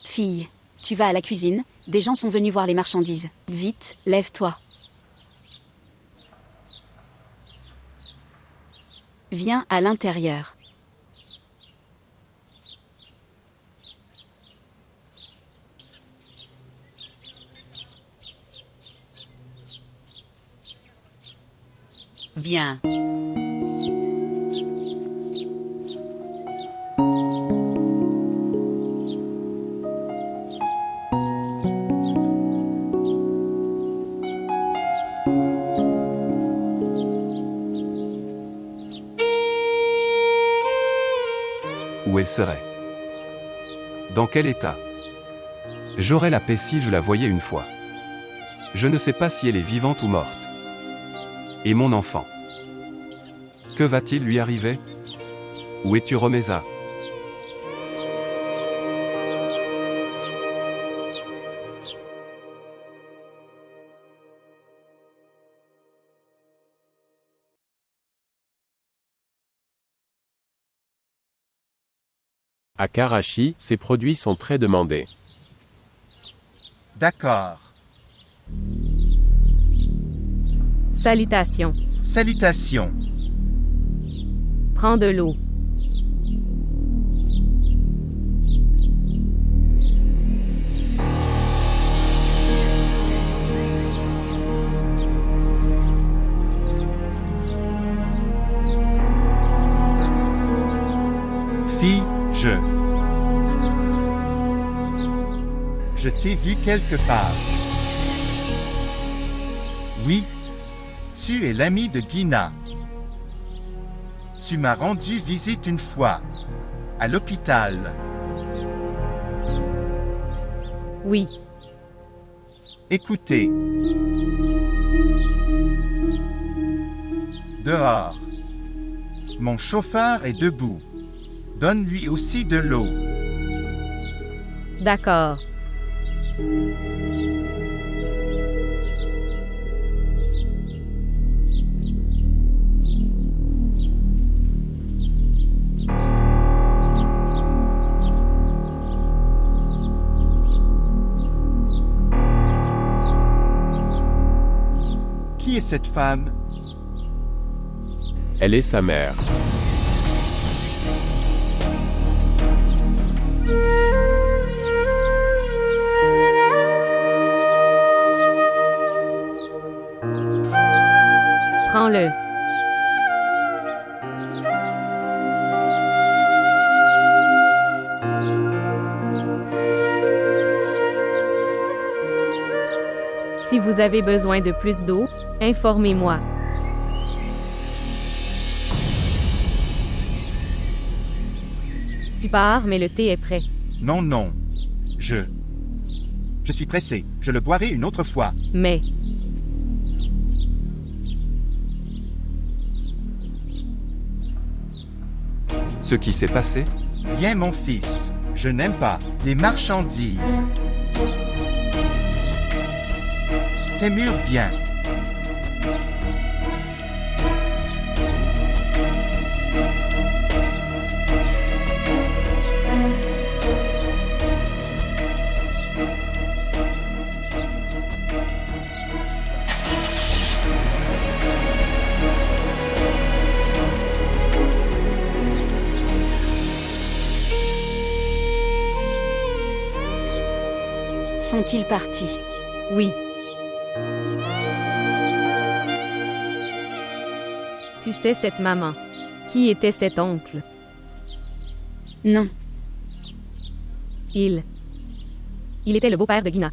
Fille, tu vas à la cuisine, des gens sont venus voir les marchandises. Vite, lève-toi. Viens à l'intérieur. Viens. Où elle serait? Dans quel état? J'aurais la paix si je la voyais une fois. Je ne sais pas si elle est vivante ou morte. Et mon enfant? Que va-t-il lui arriver? Où es-tu, Romesa? À Karachi, ces produits sont très demandés. D'accord. Salutations. Salutations. Prends de l'eau. Fille, Je t'ai vu quelque part. Oui. Tu es l'ami de Gina. Tu m'as rendu visite une fois. À l'hôpital. Oui. Écoutez. Dehors. Mon chauffeur est debout. Donne-lui aussi de l'eau. D'accord. Qui est cette femme? Elle est sa mère. Prends-le. Si vous avez besoin de plus d'eau, informez-moi. Tu pars, mais le thé est prêt. Non, non. Je suis pressé. Je le boirai une autre fois. Mais... Ce qui s'est passé? Viens, mon fils. Je n'aime pas les marchandises. Témur, viens. Sont-ils partis? Oui. Tu sais cette maman. Qui était cet oncle? Non. Il était le beau-père de Gina.